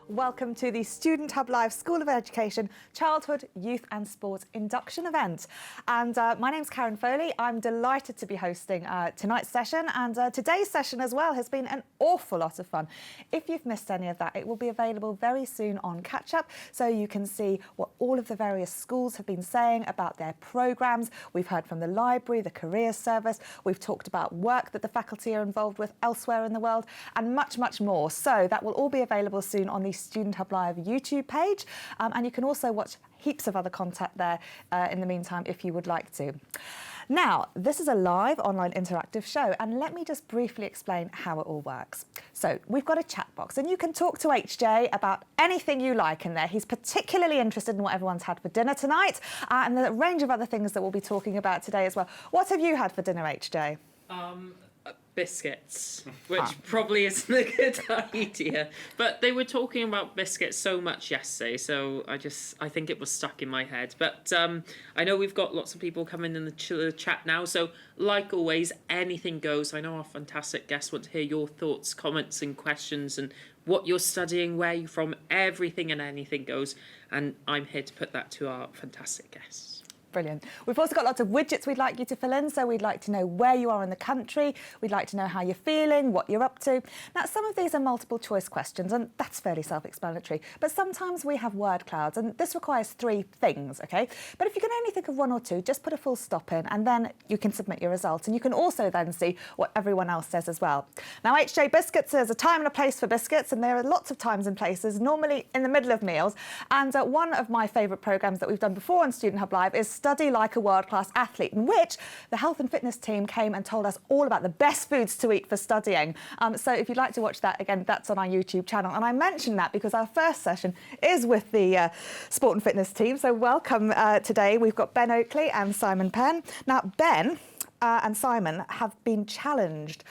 Welcome to the Student Hub Live School of Education Childhood, Youth and Sport Induction event. And my name's Karen Foley. I'm delighted to be hosting tonight's session, and today's session as well has been an awful lot of fun. If you've missed any of that, it will be available very soon on Catch Up, so you can see what all of the various schools have been saying about their programmes. We've heard from the library, the careers service, we've talked about work that the faculty are involved with elsewhere in the world, and much, much more. So that will all be available soon on the Student Hub Live YouTube page, and you can also watch heaps of other content there in the meantime if you would like to. Now, this is a live online interactive show, and let me just briefly explain how it all works. So we've got a chat box, and you can talk to HJ about anything you like in there. He's particularly interested in what everyone's had for dinner tonight, and the range of other things that we'll be talking about today as well. What have you had for dinner, HJ? Biscuits, which probably isn't a good idea. But they were talking about biscuits so much yesterday, so I think it was stuck in my head. But I know we've got lots of people coming in the chat now, so like always, anything goes. I know our fantastic guests want to hear your thoughts, comments and questions and what you're studying, where you're from, everything and anything goes. And I'm here to put that to our fantastic guests. Brilliant. We've also got lots of widgets we'd like you to fill in, so we'd like to know where you are in the country, we'd like to know how you're feeling, what you're up to. Now, some of these are multiple choice questions, and that's fairly self-explanatory, but sometimes we have word clouds, and this requires 3 things, OK? But if you can only think of 1 or 2, just put a full stop in, and then you can submit your results, and you can also then see what everyone else says as well. Now, HJ Biscuits, there's a time and a place for biscuits, and there are lots of times and places, normally in the middle of meals, and one of my favourite programmes that we've done before on Student Hub Live is Study Like a World-Class Athlete, in which the health and fitness team came and told us all about the best foods to eat for studying. So if you'd like to watch that, again, that's on our YouTube channel. And I mention that because our first session is with the sport and fitness team. So welcome today. We've got Ben Oakley and Simon Penn. Now, Ben and Simon have been challenged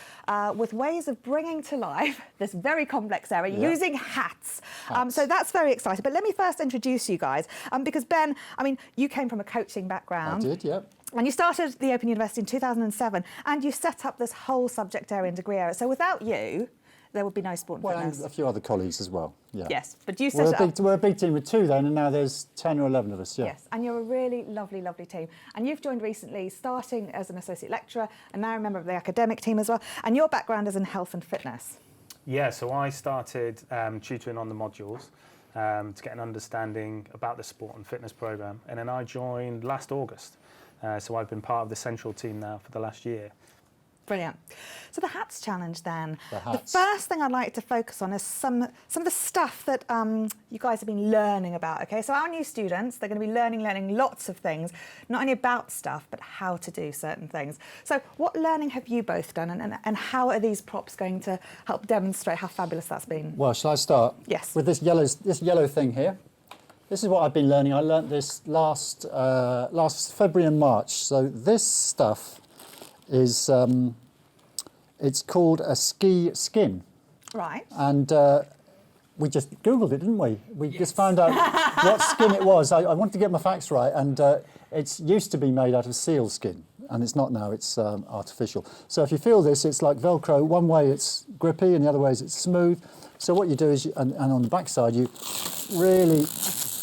with ways of bringing to life this very complex area using hats. So that's very exciting. But let me first introduce you guys, because Ben, I mean, you came from a coaching background. I did, yeah. And you started the Open University in 2007, and you set up this whole subject area and degree area. So without you, there would be no sport and fitness. And a few other colleagues as well, yeah. Yes, but you set it up. We're a big team with 2 then, and now there's 10 or 11 of us, yeah. Yes, and you're a really lovely, lovely team. And you've joined recently, starting as an associate lecturer, and now a member of the academic team as well. And your background is in health and fitness. Yeah, so I started tutoring on the modules to get an understanding about the sport and fitness programme. And then I joined last August. So I've been part of the central team now for the last year. Brilliant. So the hats challenge then. The first thing I'd like to focus on is some of the stuff that you guys have been learning about, OK? So our new students, they're going to be learning lots of things, not only about stuff, but how to do certain things. So what learning have you both done, and how are these props going to help demonstrate how fabulous that's been? Well, shall I start? Yes. With this yellow thing here. This is what I've been learning. I learnt this last February and March. So this stuff is, it's called a ski skin. Right. And we just Googled it, didn't we? We just found out what skin it was. I wanted to get my facts right, and it's used to be made out of seal skin, and it's not now, it's artificial. So if you feel this, it's like Velcro. One way it's grippy, and the other way it's smooth. So what you do is, and on the back side, you really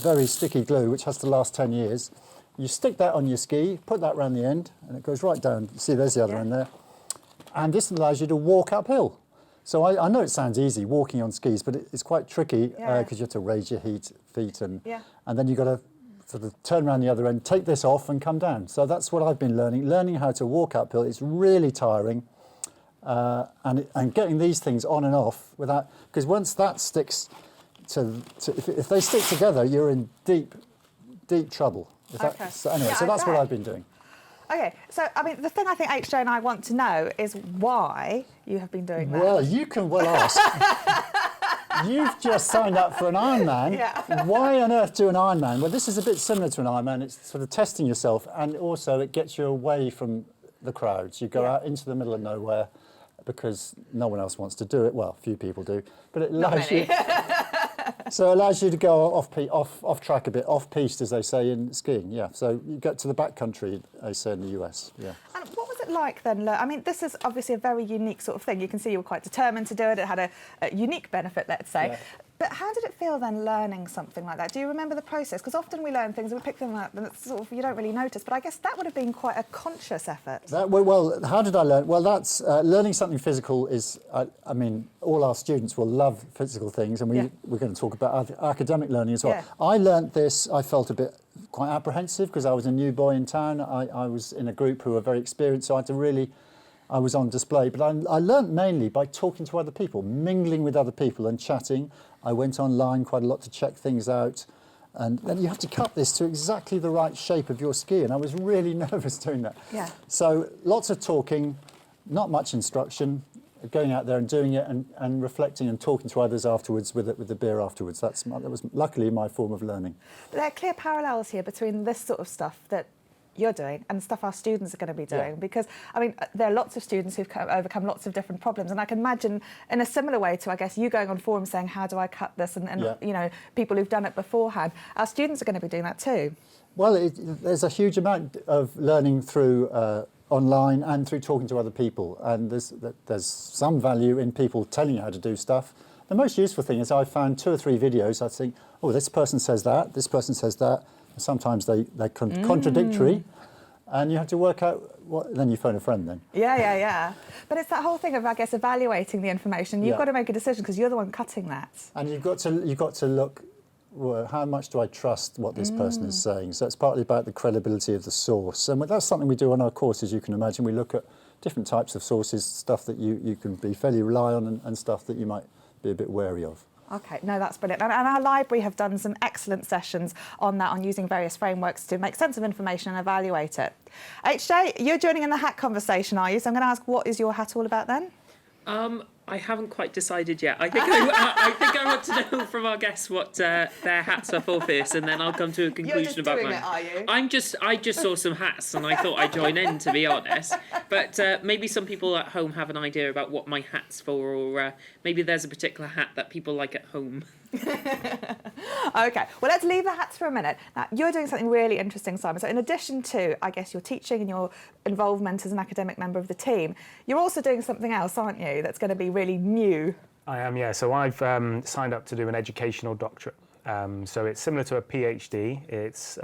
very sticky glue, which has to last 10 years. You stick that on your ski, put that around the end, and it goes right down. See, there's the other end there. And this allows you to walk uphill. So I know it sounds easy, walking on skis, but it's quite tricky because you have to raise your feet, and then you've got to sort of turn around the other end, take this off and come down. So that's what I've been learning how to walk uphill. It's really tiring. And getting these things on and off without, because once that sticks if they stick together, you're in deep trouble. So anyway, so that's what I've been doing. OK, so, I mean, the thing I think HJ and I want to know is why you have been doing that. Well, you can well ask. You've just signed up for an Ironman. Yeah. Why on earth do an Ironman? Well, this is a bit similar to an Ironman. It's sort of testing yourself, and also it gets you away from the crowds. You go out into the middle of nowhere because no one else wants to do it. Well, few people do, but it allows you. So it allows you to go off track a bit, off piste, as they say in skiing. Yeah. So you get to the backcountry, they say in the US. Yeah. And what was it like then? I mean, this is obviously a very unique sort of thing. You can see you were quite determined to do it. It had a unique benefit, let's say. But how did it feel then learning something like that? Do you remember the process? Because often we learn things and we pick them up and it's sort of, you don't really notice. But I guess that would have been quite a conscious effort. Well, how did I learn? Well, that's learning something physical is, I mean, all our students will love physical things, and we're going to talk about academic learning as well. Yeah. I learnt this, I felt a bit quite apprehensive because I was a new boy in town. I was in a group who were very experienced, so I was on display. But I learnt mainly by talking to other people, mingling with other people and chatting. I went online quite a lot to check things out. And then you have to cut this to exactly the right shape of your ski, and I was really nervous doing that. Yeah. So lots of talking, not much instruction, going out there and doing it and reflecting and talking to others afterwards with the beer afterwards. That was luckily my form of learning. But there are clear parallels here between this sort of stuff that you're doing and stuff our students are going to be doing, because I mean there are lots of students who've overcome lots of different problems, and I can imagine in a similar way to, I guess, you going on forums saying how do I cut this, and you know, people who've done it beforehand, our students are going to be doing that too. Well, there's a huge amount of learning through online and through talking to other people, and there's some value in people telling you how to do stuff. The most useful thing is I found 2 or 3 videos. I think, oh, this person says that, this person says that. Sometimes they're contradictory, and you have to work out what. Then you phone a friend. Then. Yeah. But it's that whole thing of, I guess, evaluating the information. You've got to make a decision because you're the one cutting that. And you've got to look. Well, how much do I trust what this person is saying? So it's partly about the credibility of the source, and that's something we do on our courses. You can imagine we look at different types of sources, stuff that you can be fairly rely on, and stuff that you might be a bit wary of. Okay, no, that's brilliant. And our library have done some excellent sessions on that, on using various frameworks to make sense of information and evaluate it. HJ, you're joining in the hat conversation, are you? So I'm going to ask, what is your hat all about then? I haven't quite decided yet. I think I think I want to know from our guests what their hats are for first, and then I'll come to a conclusion about mine. It, are you? I just saw some hats and I thought I'd join in, to be honest. But maybe some people at home have an idea about what my hat's for, or maybe there's a particular hat that people like at home. Okay, well, let's leave the hats for a minute. Now, you're doing something really interesting, Simon. So in addition to, I guess, your teaching and your involvement as an academic member of the team, you're also doing something else, aren't you, that's going to be really new? I am, yeah. So I've signed up to do an educational doctorate. So it's similar to a PhD. It's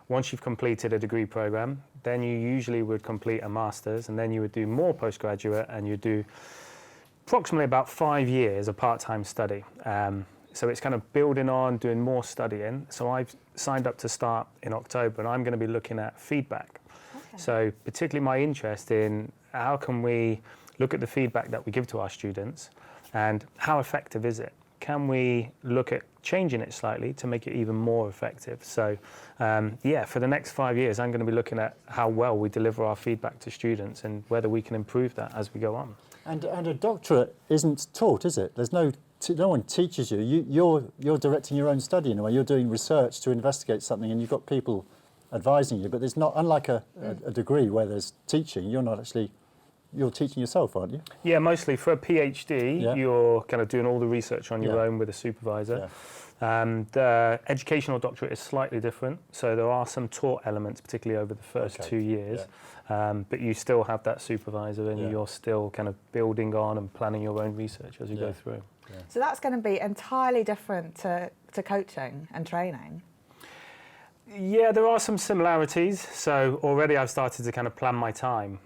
once you've completed a degree program, then you usually would complete a master's, and then you would do more postgraduate, and you do approximately about 5 years of part-time study. So it's kind of building on, doing more studying. So I've signed up to start in October, and I'm going to be looking at feedback. Okay. So particularly my interest in how can we look at the feedback that we give to our students, and how effective is it? Can we look at changing it slightly to make it even more effective? So for the next 5 years, I'm going to be looking at how well we deliver our feedback to students and whether we can improve that as we go on. And a doctorate isn't taught, is it? There's no one teaches you. You're directing your own study in a way. You're doing research to investigate something, and you've got people advising you. But there's not, unlike a degree where there's teaching, you're teaching yourself, aren't you? Yeah, mostly. For a PhD, you're kind of doing all the research on your own with a supervisor. Yeah. The educational doctorate is slightly different. So there are some taught elements, particularly over the first 2 years. Yeah. But you still have that supervisor, and you're still kind of building on and planning your own research as you go through. Yeah. So that's going to be entirely different to coaching and training. Yeah, there are some similarities. So already I've started to kind of plan my time,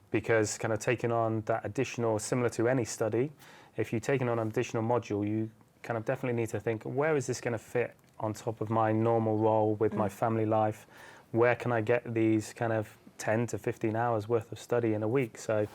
because kind of taking on that additional, similar to any study, if you're taking on an additional module, you kind of definitely need to think, where is this going to fit on top of my normal role with my family life? Where can I get these kind of 10 to 15 hours worth of study in a week? So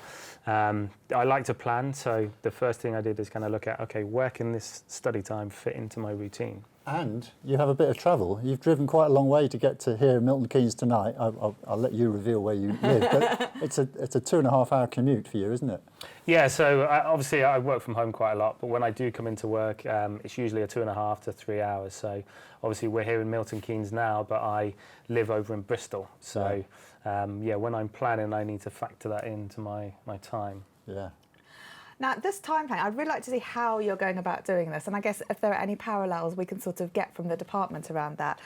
I like to plan. So the first thing I did is kind of look at, okay, where can this study time fit into my routine? And you have a bit of travel. You've driven quite a long way to get to here in Milton Keynes tonight. I'll let you reveal where you live, but it's a 2.5 hour commute for you, isn't it? Yeah, so obviously I work from home quite a lot, but when I do come into work, it's usually a 2.5 to 3 hours. So obviously we're here in Milton Keynes now, but I live over in Bristol. So when I'm planning, I need to factor that into my time. Yeah. Now, this time plan, I'd really like to see how you're going about doing this, and I guess if there are any parallels we can sort of get from the department around that.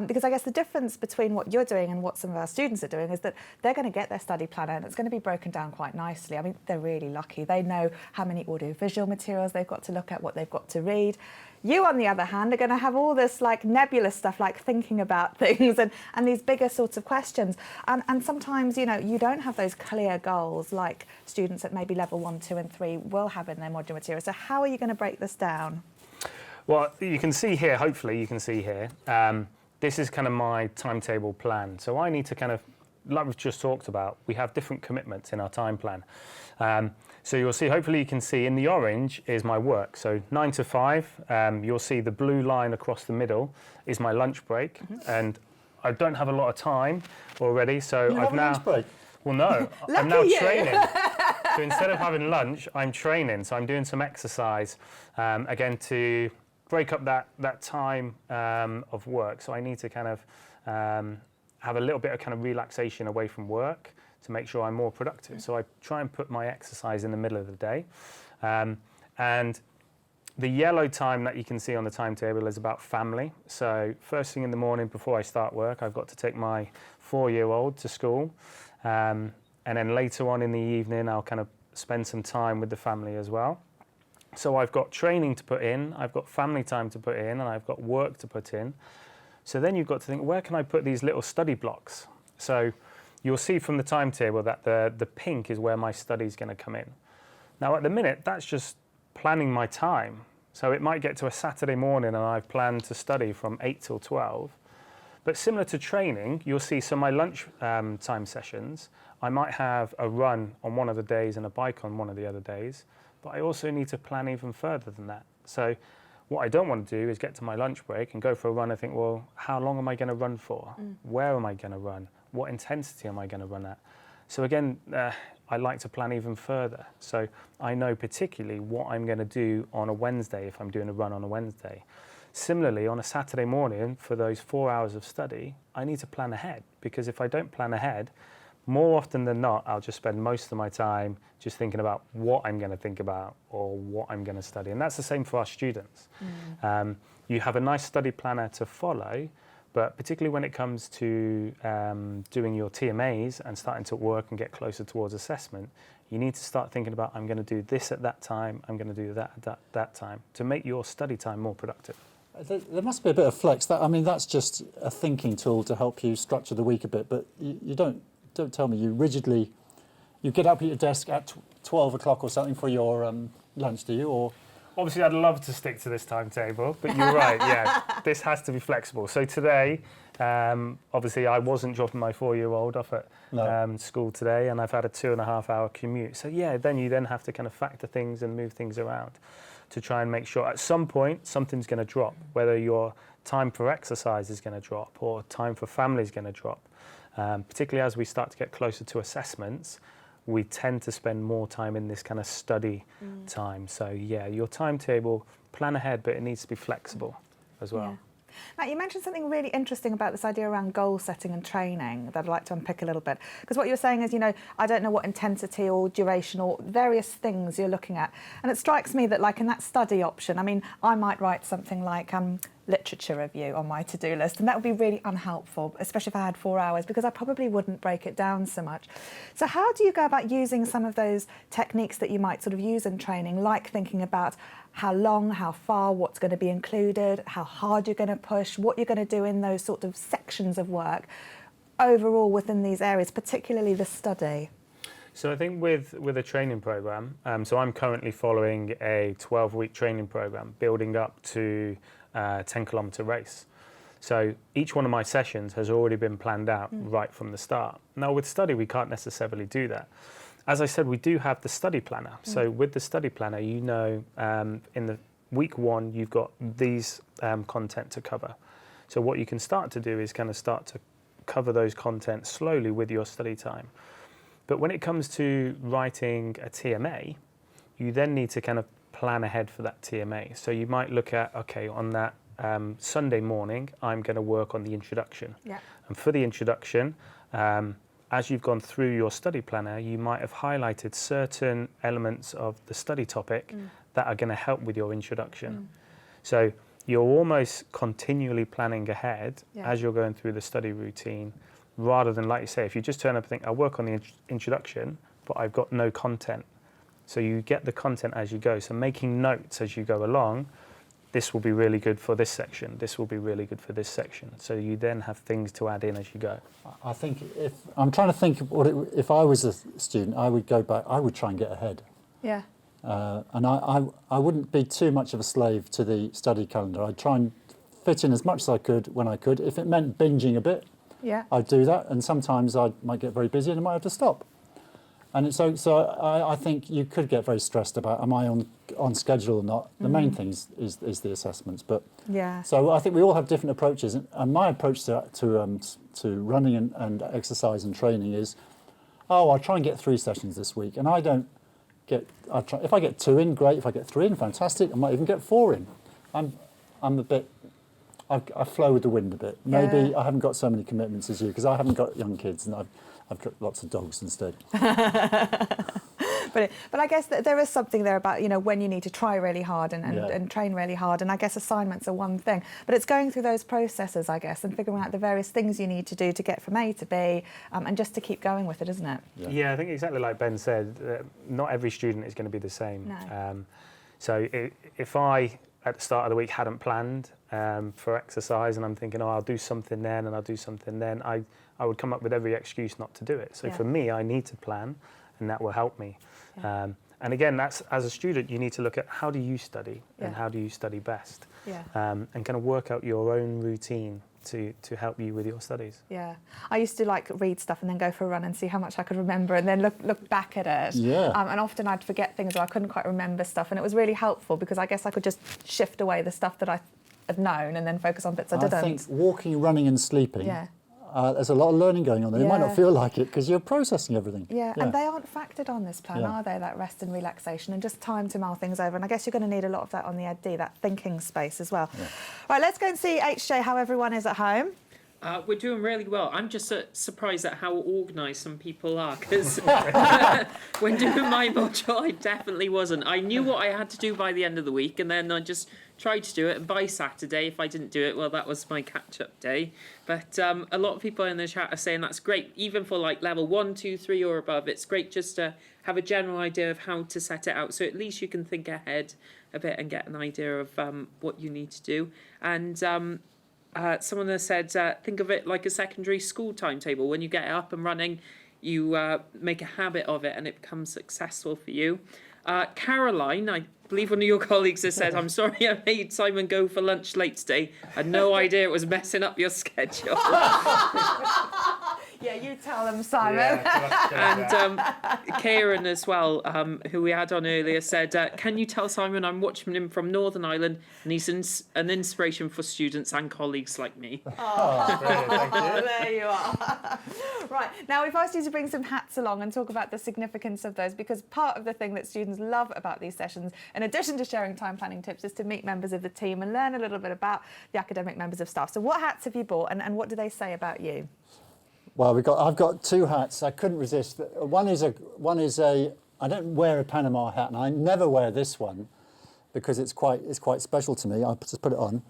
Because I guess the difference between what you're doing and what some of our students are doing is that they're going to get their study planner, and it's going to be broken down quite nicely. I mean, they're really lucky. They know how many audiovisual materials they've got to look at, what they've got to read. You, on the other hand, are going to have all this like nebulous stuff, like thinking about things and these bigger sorts of questions. And sometimes, you know, you don't have those clear goals like students at maybe level 1, 2 and 3 will have in their modular material. So how are you going to break this down? Well, you can see here, hopefully you can see here, this is kind of my timetable plan. So I need to kind of, like we've just talked about, we have different commitments in our time plan. So you'll see, hopefully you can see in the orange is my work. So 9 to 5, you'll see the blue line across the middle is my lunch break. And I don't have a lot of time already, so You I've have a now... lunch break? Well, no, I'm Lucky now you. training. So instead of having lunch, I'm training. So I'm doing some exercise, again, to break up that time of work. So I need to kind of have a little bit of kind of relaxation away from work to make sure I'm more productive. So I try and put my exercise in the middle of the day. And the yellow time that you can see on the timetable is about family. So first thing in the morning before I start work, I've got to take my 4-year-old to school. And then later on in the evening, I'll kind of spend some time with the family as well. So I've got training to put in, I've got family time to put in, and I've got work to put in. So then you've got to think, where can I put these little study blocks? So you'll see from the timetable that the pink is where my study is going to come in. Now at the minute, that's just planning my time. So it might get to a Saturday morning and I've planned to study from 8 till 12. But similar to training, you'll see some of my lunch time sessions. I might have a run on one of the days and a bike on one of the other days. But I also need to plan even further than that. So what I don't want to do is get to my lunch break and go for a run and think, well, how long am I going to run for? Where am I going to run? What intensity am I going to run at? So again, I like to plan even further. So I know particularly what I'm going to do on a Wednesday if I'm doing a run on a Wednesday. Similarly, on a Saturday morning, for those 4 hours of study, I need to plan ahead, because if I don't plan ahead, more often than not, I'll just spend most of my time just thinking about what I'm going to think about or what I'm going to study. And that's the same for our students. You have a nice study planner to follow, but particularly when it comes to doing your TMAs and starting to work and get closer towards assessment, you need to start thinking about, I'm going to do this at that time, I'm going to do that at that time, to make your study time more productive. There must be a bit of flex. I mean, that's just a thinking tool to help you structure the week a bit, but you don't tell me you rigidly, you get up at your desk at 12 o'clock or something for your lunch, do you? Or Obviously, I'd love to stick to this timetable, but you're right, yeah, this has to be flexible. So today, obviously, I wasn't dropping my 4-year-old off at school today, and I've had a 2.5-hour commute. So yeah, then you have to kind of factor things and move things around to try and make sure at some point something's going to drop, whether your time for exercise is going to drop or time for family is going to drop. Particularly as we start to get closer to assessments, we tend to spend more time in this kind of study time. So yeah, your timetable, plan ahead, but it needs to be flexible as well. Yeah. Now, you mentioned something really interesting about this idea around goal setting and training that I'd like to unpick a little bit. Because what you're saying is, you know, I don't know what intensity or duration or various things you're looking at. And it strikes me that, like, in that study option, I mean, I might write something like literature review on my to-do list, and that would be really unhelpful, especially if I had 4 hours, because I probably wouldn't break it down so much. So how do you go about using some of those techniques that you might sort of use in training, like thinking about how long, how far, what's going to be included, how hard you're going to push, what you're going to do in those sort of sections of work overall within these areas, particularly the study? So I think with a training program, so I'm currently following a 12-week training program building up to 10-kilometre race. So each one of my sessions has already been planned out right from the start. Now with study, we can't necessarily do that. As I said, we do have the study planner. So with the study planner, you know, in the week 1, you've got these content to cover. So what you can start to do is kind of start to cover those content slowly with your study time. But when it comes to writing a TMA, you then need to kind of plan ahead for that TMA. So you might look at, okay, on that Sunday morning, I'm going to work on the introduction. Yeah. And for the introduction, as you've gone through your study planner, you might have highlighted certain elements of the study topic that are going to help with your introduction. So you're almost continually planning ahead as you're going through the study routine, rather than, like you say, if you just turn up and think, I'll work on the introduction, but I've got no content. So you get the content as you go. So making notes as you go along this will be really good for this section, this will be really good for this section. So you then have things to add in as you go. I think if I'm trying to think of if I was a student, I would go back. I would try and get ahead, Yeah. and I wouldn't be too much of a slave to the study calendar. I'd try and fit in as much as I could when I could. If it meant binging a bit, Yeah. I'd do that, and sometimes I might get very busy and I might have to stop. And so I think you could get very stressed about, am I on schedule or not? The main thing is the assessments. But Yeah. so I think we all have different approaches, and my approach to running and exercise and training is, I'll try and get 3 sessions this week, and if I get 2 in, great. If I get 3 in, fantastic. I might even get 4 in. I'm a bit. I flow with the wind a bit. Maybe Yeah. I haven't got so many commitments as you because I haven't got young kids and I've got lots of dogs instead. But I guess that there is something there about, when you need to try really hard and Yeah. train really hard. And I guess assignments are one thing. But it's going through those processes, I guess, and figuring out the various things you need to do to get from A to B and just to keep going with it, isn't it? Yeah, I think exactly like Ben said, not every student is going to be the same. No. So if I, at the start of the week, hadn't planned for exercise and I'm thinking, I'll do something then and I'll do something then, I would come up with every excuse not to do it. So Yeah. for me, I need to plan and that will help me. Yeah. And again, that's as a student, you need to look at how do you study and Yeah. how do you study best, Yeah. and kind of work out your own routine to help you with your studies. Yeah, I used to read stuff and then go for a run and see how much I could remember and then look back at it. Yeah. And often I'd forget things or I couldn't quite remember stuff, and it was really helpful because I guess I could just shift away the stuff that I had known and then focus on bits I didn't. I think walking, running and sleeping, Yeah. There's a lot of learning going on there. You might Yeah. not feel like it because you're processing everything. Yeah, and they aren't factored on this plan, Yeah. are they? That rest and relaxation and just time to mull things over. And I guess you're going to need a lot of that on the EdD, that thinking space as well. Yeah. Right, let's go and see HJ how everyone is at home. We're doing really well. I'm just surprised at how organised some people are, because when doing my module, I definitely wasn't. I knew what I had to do by the end of the week, and then I just tried to do it. And by Saturday, if I didn't do it, well, that was my catch-up day. But a lot of people in the chat are saying that's great, even for level 1, 2, 3 or above. It's great just to have a general idea of how to set it out, so at least you can think ahead a bit and get an idea of what you need to do. And someone has said, think of it like a secondary school timetable. When you get it up and running, you make a habit of it and it becomes successful for you. Caroline, I believe one of your colleagues has said, I'm sorry I made Simon go for lunch late today. I had no idea it was messing up your schedule. Yeah, you tell them, Simon. And Kieran as well, who we had on earlier, said, can you tell Simon I'm watching him from Northern Ireland and he's an inspiration for students and colleagues like me. Oh, there you are. Right, now we've asked you to bring some hats along and talk about the significance of those, because part of the thing that students love about these sessions, in addition to sharing time planning tips, is to meet members of the team and learn a little bit about the academic members of staff. So what hats have you bought and what do they say about you? Well, I've got 2 hats. I couldn't resist. One is a. I don't wear a Panama hat, and I never wear this one because it's quite special to me. I'll just put it on.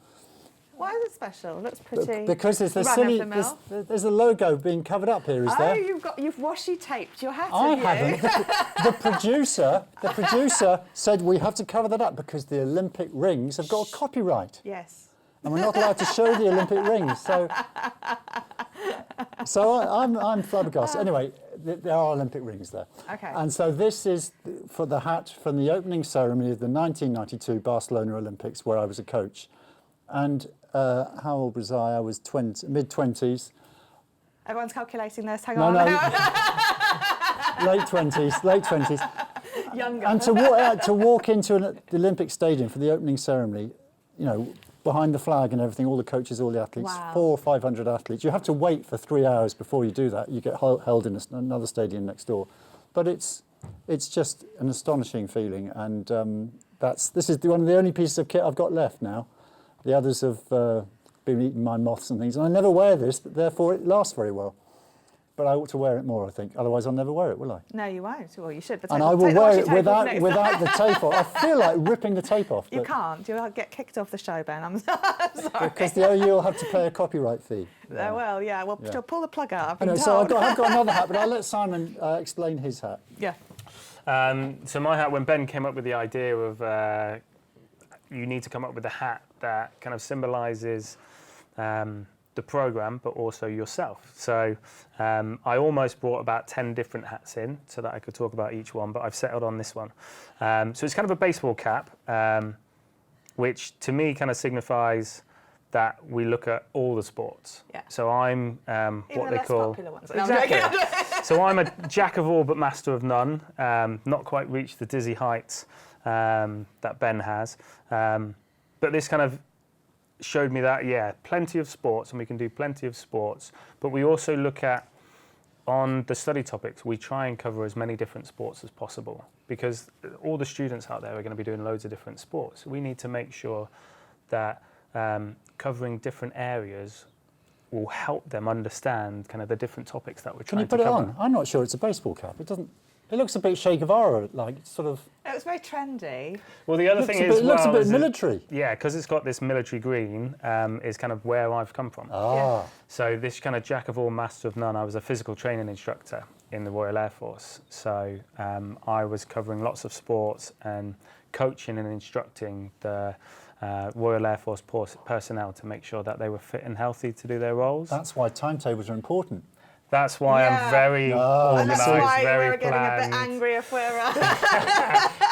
Why is it special? It looks pretty. Because there's the run silly. of the mill. There's a logo being covered up here. Is there? You've washi taped your hat. I have you? haven't. The producer said we have to cover that up because the Olympic rings have got a copyright. Yes. And we're not allowed to show the Olympic rings. So I'm flabbergasted. Anyway, there are Olympic rings there. Okay. And so this is for the hat from the opening ceremony of the 1992 Barcelona Olympics, where I was a coach. And how old was I? I was mid-20s. Everyone's calculating this. Hang No, on. no. late 20s. Younger. And to walk into the Olympic Stadium for the opening ceremony, behind the flag and everything, all the coaches, all the athletes, Wow. 400 or 500 athletes. You have to wait for 3 hours before you do that. You get held in another stadium next door. But it's just an astonishing feeling, and this is one of the only pieces of kit I've got left now. The others have been eating my moths and things, and I never wear this, but therefore it lasts very well. But I ought to wear it more, I think. Otherwise, I'll never wear it, will I? No, you won't. Well, you should. But And I will take the wear washi it tape off next without time. the tape off. I feel like ripping the tape off. You but- can't. You'll get kicked off the show, Ben. I'm sorry. Because the OU will have to pay a copyright fee. Well, yeah. Well, Yeah. pull the plug out. I've been Anyway, so I've told. got another hat, but I'll let Simon explain his hat. Yeah. So my hat, when Ben came up with the idea of you need to come up with a hat that kind of symbolises the programme, but also yourself. So I almost brought about 10 different hats in so that I could talk about each one, but I've settled on this one. So it's kind of a baseball cap, which to me kind of signifies that we look at all the sports. Yeah. So I'm what they call popular ones. exactly. So I'm a jack of all but master of none. Not quite reached the dizzy heights that Ben has, but this kind of showed me that plenty of sports, and we can do plenty of sports. But we also look at, on the study topics, we try and cover as many different sports as possible, because all the students out there are going to be doing loads of different sports. We need to make sure that covering different areas will help them understand kind of the different topics that we're Can you trying to put it cover. on? I'm not sure it's a baseball cap. It doesn't. It looks a bit Che Guevara, like sort of. It was very trendy. Well, the other thing is, It looks a bit is military. yeah, because it's got this military green, is kind of where I've come from. Ah, So this kind of jack of all, master of none. I was a physical training instructor in the Royal Air Force. So I was covering lots of sports and coaching and instructing the Royal Air Force personnel to make sure that they were fit and healthy to do their roles. that's why timetables are important. That's why Yeah. I'm very And organised, that's why very we're getting a bit planned. angry if we're...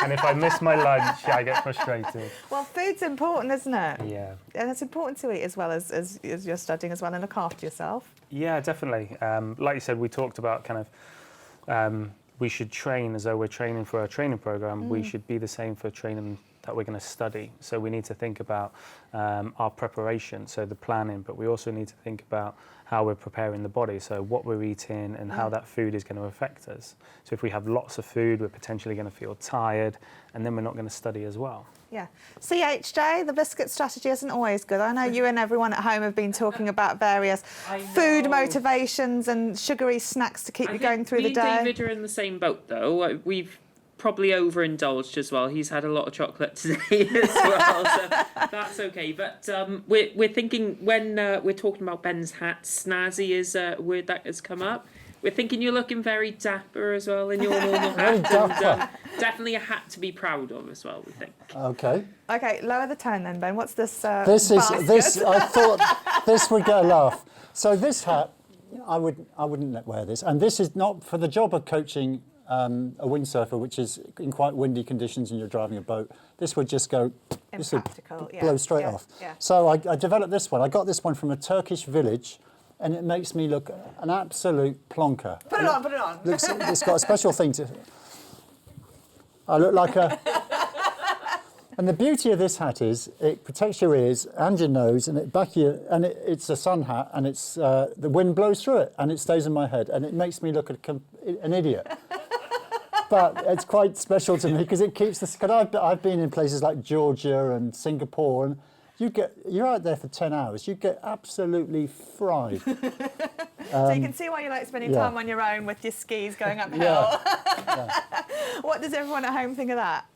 And if I miss my lunch, I get frustrated. Well, food's important, isn't it? Yeah. And it's important to eat as well as you're studying as well, and look after yourself. Yeah, definitely. Like you said, we talked about kind of we should train as though we're training for a training program. We should be the same for training that we're going to study. So we need to think about our preparation, so the planning, but we also need to think about how we're preparing the body, so what we're eating and how that food is going to affect us. So if we have lots of food, we're potentially going to feel tired, and then we're not going to study as well. Yeah. CHJ, the biscuit strategy isn't always good. I know you and everyone at home have been talking about various food motivations and sugary snacks to keep you going through the day. Me and David are in the same boat, though. We've probably overindulged as well. He's had a lot of chocolate today as well, so that's okay. But we're thinking, when we're talking about Ben's hat, snazzy is a word that has come up. We're thinking you're looking very dapper as well in your normal hat. And, definitely a hat to be proud of as well, we think. Okay. Okay, lower the tone then, Ben. What's this? This is basket? this. I thought this would get a laugh. So this hat, I wouldn't wear this, and this is not for the job of coaching a windsurfer, which is in quite windy conditions and you're driving a boat. This would just go. This would Impractical, yeah. blow straight Yeah, off. yeah. So I developed this one. I got this one from a Turkish village, and it makes me look an absolute plonker. Put it on, put it on. It's got a special thing to. I look like a. And the beauty of this hat is it protects your ears and your nose, and it's a sun hat, and it's the wind blows through it, and it stays in my head, and it makes me look an idiot. But it's quite special to me because it keeps this. Because I've been in places like Georgia and Singapore, and you're out there for 10 hours, you get absolutely fried. So you can see why you like spending time on your own with your skis going uphill. What does everyone at home think of that?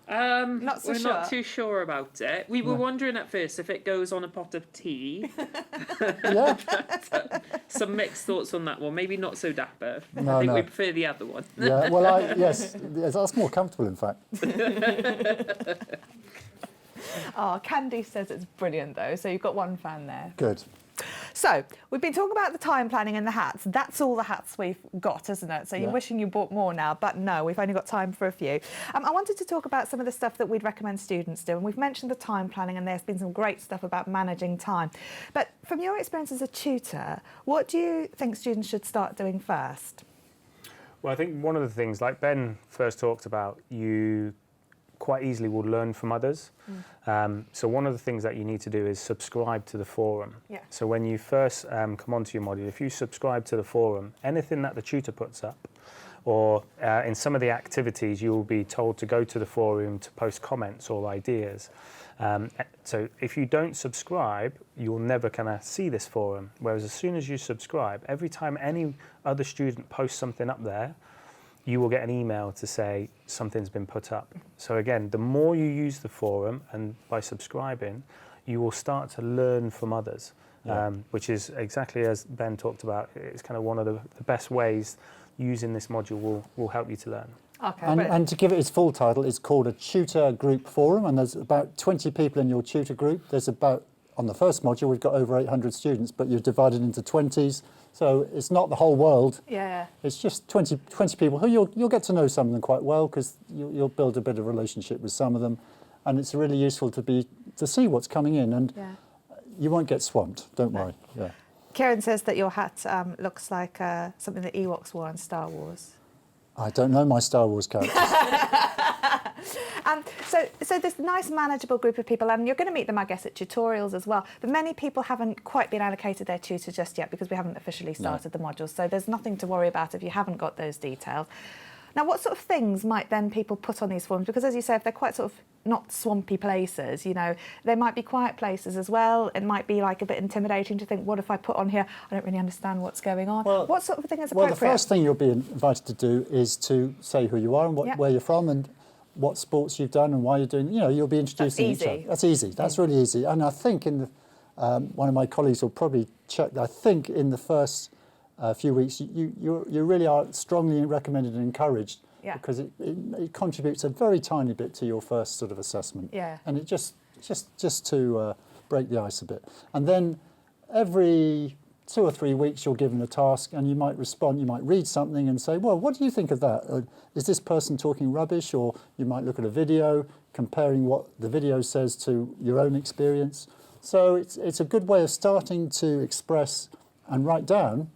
Not so we're sure. not too sure about it. We were wondering at first if it goes on a pot of tea. Yeah. Some mixed thoughts on that one. Maybe not so dapper. No, I think no. we prefer the other one. Yeah. Well, yes, that's more comfortable, in fact. Oh, Candy says it's brilliant though, so you've got one fan there. Good. So, we've been talking about the time planning and the hats. That's all the hats we've got, isn't it? So you're wishing you bought more now, but no, we've only got time for a few. I wanted to talk about some of the stuff that we'd recommend students do, and we've mentioned the time planning, and there's been some great stuff about managing time. But from your experience as a tutor, what do you think students should start doing first? Well, I think one of the things, like Ben first talked about, you quite easily will learn from others. So one of the things that you need to do is subscribe to the forum. Yeah. So when you first come onto your module, if you subscribe to the forum, anything that the tutor puts up, or in some of the activities, you will be told to go to the forum to post comments or ideas. So if you don't subscribe, you'll never kind of see this forum. Whereas as soon as you subscribe, every time any other student posts something up there, you will get an email to say something's been put up. So again, the more you use the forum, and by subscribing, you will start to learn from others, which is exactly as Ben talked about. It's kind of one of the best ways using this module will help you to learn. Okay, And to give it its full title, it's called a tutor group forum, and there's about 20 people in your tutor group. There's about, on the first module, we've got over 800 students, but you're divided into 20s. So it's not the whole world. Yeah. It's just 20 people who you'll get to know some of them quite well, because you'll build a bit of relationship with some of them, and it's really useful to see what's coming in, and you won't get swamped. Don't worry. Yeah. Kieran says that your hat looks like something that Ewoks wore in Star Wars. I don't know my Star Wars characters. So this nice manageable group of people, and you're going to meet them, I guess, at tutorials as well, but many people haven't quite been allocated their tutor just yet because we haven't officially started the modules, so there's nothing to worry about if you haven't got those details. Now, what sort of things might then people put on these forums? Because as you say, if they're quite sort of not swampy places, you know, they might be quiet places as well. It might be like a bit intimidating to think, what if I put on here, I don't really understand what's going on. Well, what sort of thing is appropriate? Well, the first thing you'll be invited to do is to say who you are and where you're from and what sports you've done and why you're doing. You know, you'll be introducing each other. That's easy. That's really easy. And I think in the, one of my colleagues will probably check. I think in the first few weeks, you really are strongly recommended and encouraged because it contributes a very tiny bit to your first sort of assessment. Yeah. And it just to break the ice a bit. And then every 2 or 3 weeks you're given a task and you might respond, you might read something and say, well, what do you think of that? Is this person talking rubbish? Or you might look at a video, comparing what the video says to your own experience. So it's a good way of starting to express and write down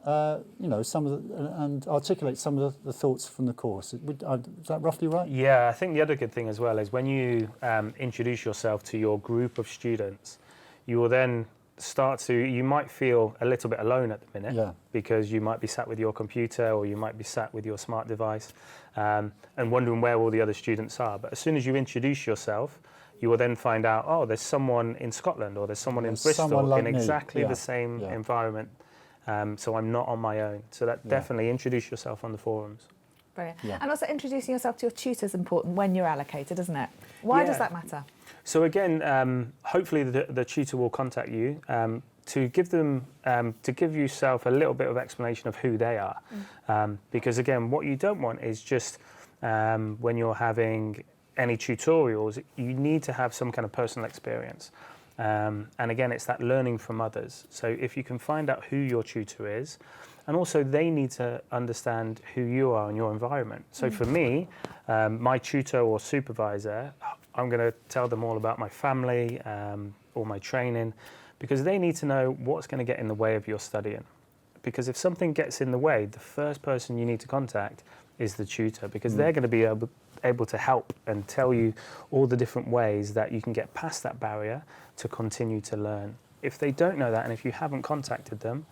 you know, some of and articulate some of the thoughts from the course. Is that roughly right? Yeah, I think the other good thing as well is when you introduce yourself to your group of students, you will then you might feel a little bit alone at the minute because you might be sat with your computer or you might be sat with your smart device and wondering where all the other students are. But as soon as you introduce yourself, you will then find out, oh, there's someone in Scotland or there's someone in Bristol like in exactly the same environment. So I'm not on my own. So that definitely introduce yourself on the forums. Brilliant. Yeah. And also introducing yourself to your tutor is important when you're allocated, isn't it? Why does that matter? So again, hopefully the tutor will contact you to give yourself a little bit of explanation of who they are. Because again, what you don't want is just when you're having any tutorials, you need to have some kind of personal experience. And again, it's that learning from others. So if you can find out who your tutor is, and also they need to understand who you are in your environment. So for me, my tutor or supervisor, I'm going to tell them all about my family, all my training, because they need to know what's going to get in the way of your studying. Because if something gets in the way, the first person you need to contact is the tutor, because they're going to be able to help and tell you all the different ways that you can get past that barrier to continue to learn. If they don't know that, and if you haven't contacted them,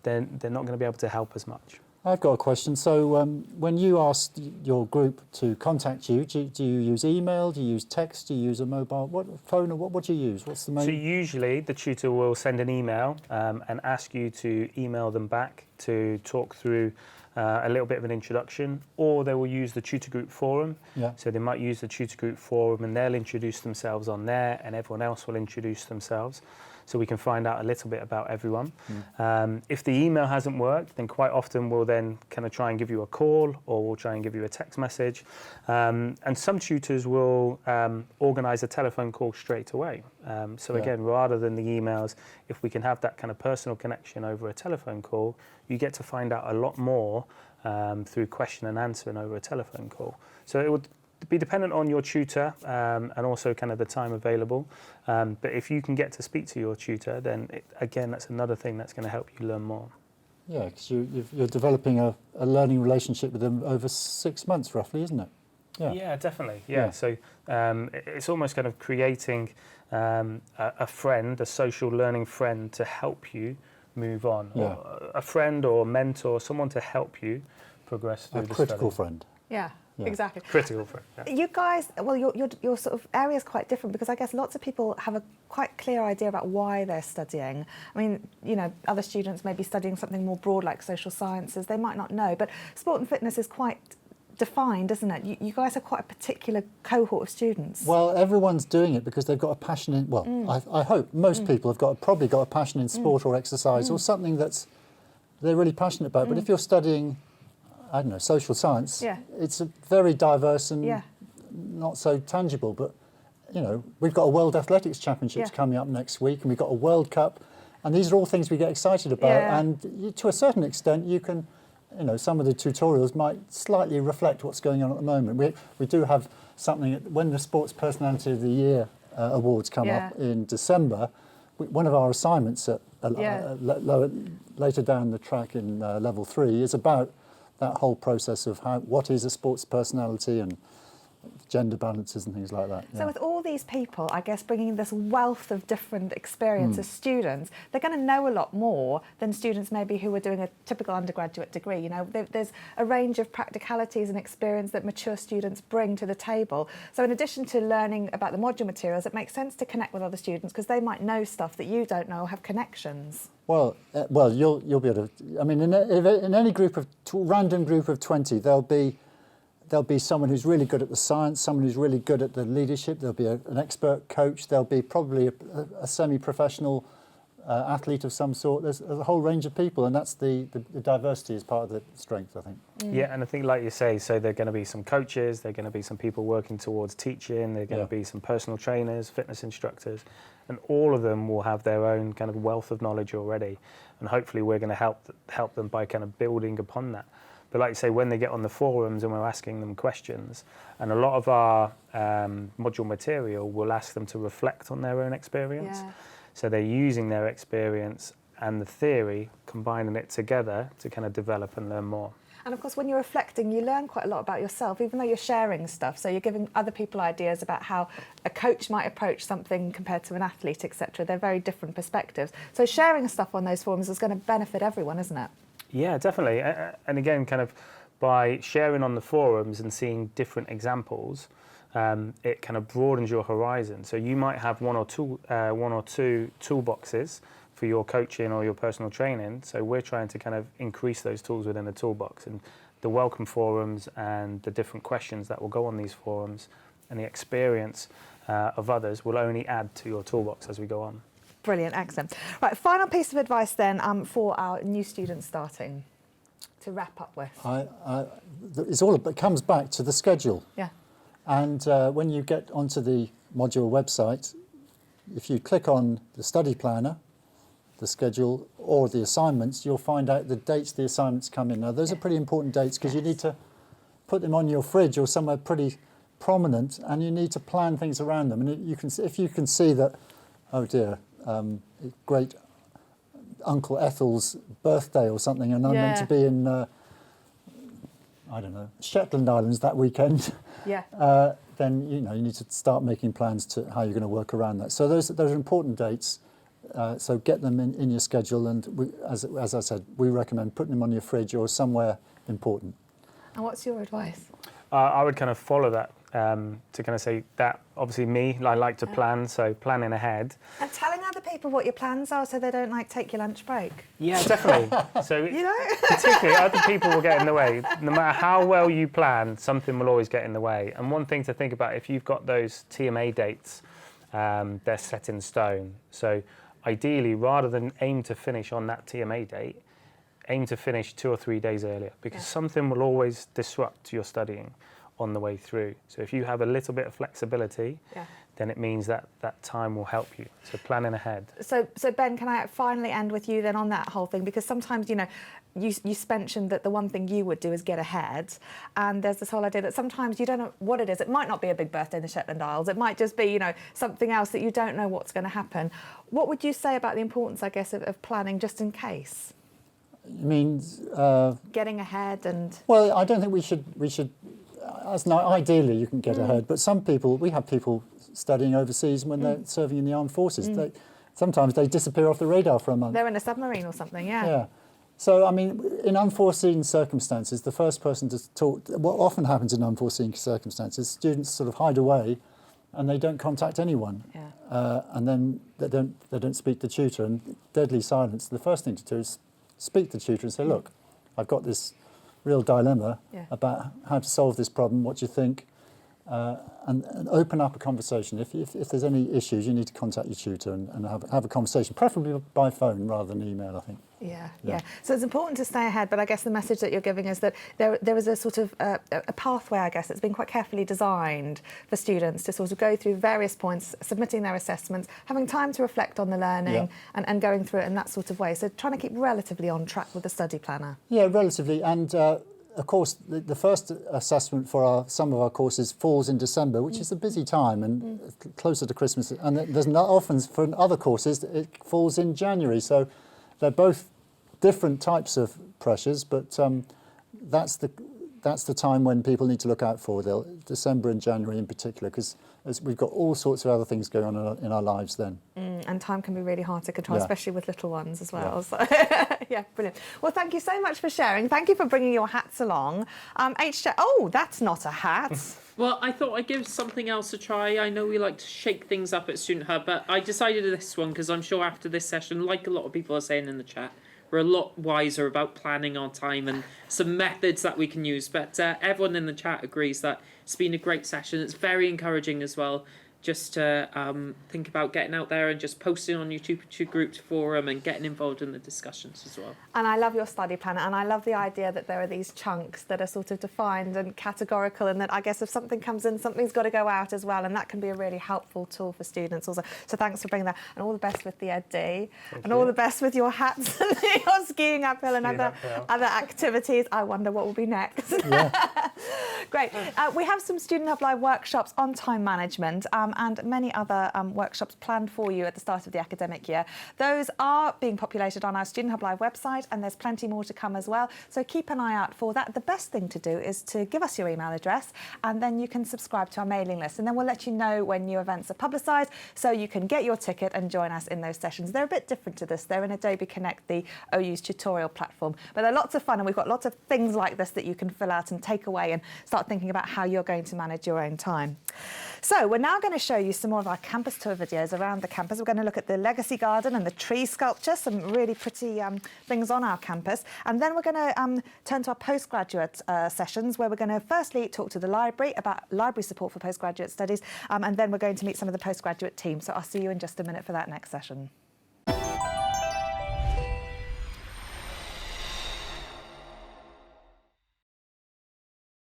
then they're not going to be able to help as much. I've got a question. So when you asked your group to contact you, do you use email, do you use text, do you use a mobile phone, or what do you use? What's the main? So usually the tutor will send an email and ask you to email them back to talk through a little bit of an introduction, or they will use the tutor group forum. So they might use the tutor group forum and they'll introduce themselves on there and everyone else will introduce themselves. So we can find out a little bit about everyone. If the email hasn't worked, then quite often we'll then kind of try and give you a call or we'll try and give you a text message. And some tutors will organise a telephone call straight away. So again, rather than the emails, if we can have that kind of personal connection over a telephone call, you get to find out a lot more through question and answering over a telephone call. So it would be dependent on your tutor and also kind of the time available. But if you can get to speak to your tutor, then again, that's another thing that's going to help you learn more. Yeah, because you're developing a learning relationship with them over 6 months, roughly, isn't it? Yeah, definitely. Yeah. So it's almost kind of creating a friend, a social learning friend to help you move on. Or a friend or a mentor, someone to help you progress through the study. A critical friend. Yeah. Exactly. Critical friend. Yeah. You guys, well, your sort of area is quite different because I guess lots of people have a quite clear idea about why they're studying. I mean, you know, other students may be studying something more broad like social sciences. They might not know, but sport and fitness is quite defined, isn't it? You guys have quite a particular cohort of students. Well, everyone's doing it because they've got a passion in, well, I hope most people have probably got a passion in sport or exercise or something that's they're really passionate about. But if you're studying I don't know, social science, Yeah. it's a very diverse and Yeah. not so tangible. But, you know, we've got a World Athletics Championships Yeah. coming up next week, and we've got a World Cup, and these are all things we get excited about. Yeah. And to a certain extent, you can, you know, some of the tutorials might slightly reflect what's going on at the moment. We do have something, when the Sports Personality of the Year awards come Yeah. up in December, one of our assignments later down the track in level 3 is about that whole process of what is a sports personality and gender balances and things like that. So with all these people, I guess, bringing this wealth of different experience as students, they're going to know a lot more than students maybe who are doing a typical undergraduate degree. You know, there's a range of practicalities and experience that mature students bring to the table. So in addition to learning about the module materials, it makes sense to connect with other students because they might know stuff that you don't know or have connections. Well, you'll be able to. I mean, in any group of random group of 20, there'll be someone who's really good at the science, someone who's really good at the leadership. There'll be an expert coach. There'll be probably a semi-professional athlete of some sort. There's a whole range of people, and that's the diversity is part of the strength, I think. Yeah, and I think, like you say, so there are going to be some coaches, there are going to be some people working towards teaching, there are going to be some personal trainers, fitness instructors, and all of them will have their own kind of wealth of knowledge already, and hopefully we're going to help them by kind of building upon that. But like you say, when they get on the forums and we're asking them questions, and a lot of our module material will ask them to reflect on their own experience. Yeah. So they're using their experience and the theory, combining it together to kind of develop and learn more. And of course, when you're reflecting, you learn quite a lot about yourself, even though you're sharing stuff. So you're giving other people ideas about how a coach might approach something compared to an athlete, etc. They're very different perspectives. So sharing stuff on those forums is going to benefit everyone, isn't it? Yeah, definitely. And again, kind of by sharing on the forums and seeing different examples, it kind of broadens your horizon. So you might have one or two toolboxes for your coaching or your personal training. So we're trying to kind of increase those tools within the toolbox, and the welcome forums and the different questions that will go on these forums and the experience of others will only add to your toolbox as we go on. Brilliant, excellent. Right, final piece of advice then for our new students starting to wrap up with. It comes back to the schedule. Yeah. And when you get onto the module website, if you click on the study planner, the schedule, or the assignments, you'll find out the dates the assignments come in. Now, those are pretty important dates because you need to put them on your fridge or somewhere pretty prominent, and you need to plan things around them. And if you can see that, oh dear, great Uncle Ethel's birthday or something, and I'm meant to be in, I don't know, Shetland Islands that weekend. Yeah. Then you need to start making plans to how you're going to work around that. So those are important dates. So get them in your schedule, and as I said, we recommend putting them on your fridge or somewhere important. And what's your advice? I would kind of follow that to kind of say that obviously I like to plan, so planning ahead. And telling other people what your plans are so they don't take your lunch break. Yeah, definitely. So particularly other people will get in the way. No matter how well you plan, something will always get in the way. And one thing to think about, if you've got those TMA dates, they're set in stone. So ideally, rather than aim to finish on that TMA date, aim to finish 2 or 3 days earlier, because something will always disrupt your studying on the way through. So if you have a little bit of flexibility, then it means that that time will help you. So planning ahead. So Ben, can I finally end with you then on that whole thing? Because sometimes, you mentioned that the one thing you would do is get ahead, and there's this whole idea that sometimes you don't know what it is. It might not be a big birthday in the Shetland Isles. It might just be, something else that you don't know what's going to happen. What would you say about the importance, I guess, of planning just in case? You mean Getting ahead and... Well, I don't think we should. Ideally, you can get ahead, but we have people studying overseas when they're serving in the armed forces. Sometimes they disappear off the radar for a month. They're in a submarine or something, Yeah. So, I mean, in unforeseen circumstances, the first person to talk... What often happens in unforeseen circumstances, students sort of hide away and they don't contact anyone. Yeah. And then they don't speak to the tutor, and deadly silence. The first thing to do is speak to the tutor and say, look, I've got this real dilemma about how to solve this problem. What do you think? and open up a conversation. If there's any issues, you need to contact your tutor and have a conversation, preferably by phone rather than email, I think. Yeah. So it's important to stay ahead, but I guess the message that you're giving is that there is a sort of a pathway, I guess, that's been quite carefully designed for students to sort of go through various points, submitting their assessments, having time to reflect on the learning and going through it in that sort of way. So trying to keep relatively on track with the study planner. Yeah, relatively. And of course, the first assessment for some of our courses falls in December, which is a busy time and closer to Christmas. And there's not often for other courses it falls in January. So they're both different types of pressures, but that's the time when people need to look out for December and January in particular, because we've got all sorts of other things going on in our lives then. And time can be really hard to control, especially with little ones as well. Yeah. So, yeah, brilliant. Well, thank you so much for sharing. Thank you for bringing your hats along. Oh, that's not a hat. Well, I thought I'd give something else a try. I know we like to shake things up at Student Hub, but I decided this one because I'm sure after this session, like a lot of people are saying in the chat, we're a lot wiser about planning our time and some methods that we can use. But everyone in the chat agrees that it's been a great session. It's very encouraging as well, just to think about getting out there and just posting on your tutor group forum and getting involved in the discussions as well. And I love your study planner, and I love the idea that there are these chunks that are sort of defined and categorical, and that I guess if something comes in, something's got to go out as well, and that can be a really helpful tool for students also. So thanks for bringing that, and all the best with the Ed Day, and all the best with your hats and your skiing uphill and other activities. I wonder what will be next. Yeah. Great. We have some Student Hub Live workshops on time management and many other workshops planned for you at the start of the academic year. Those are being populated on our Student Hub Live website, and there's plenty more to come as well. So keep an eye out for that. The best thing to do is to give us your email address, and then you can subscribe to our mailing list, and then we'll let you know when new events are publicised, so you can get your ticket and join us in those sessions. They're a bit different to this. They're in Adobe Connect, the OU's tutorial platform, but they're lots of fun, and we've got lots of things like this that you can fill out and take away and start thinking about how you're going to manage your own time. So we're now going to show you some more of our campus tour videos around the campus. We're going to look at the Legacy Garden and the tree sculpture, some really pretty things on our campus. And then we're going to turn to our postgraduate sessions, where we're going to firstly talk to the library about library support for postgraduate studies, and then we're going to meet some of the postgraduate team. So I'll see you in just a minute for that next session.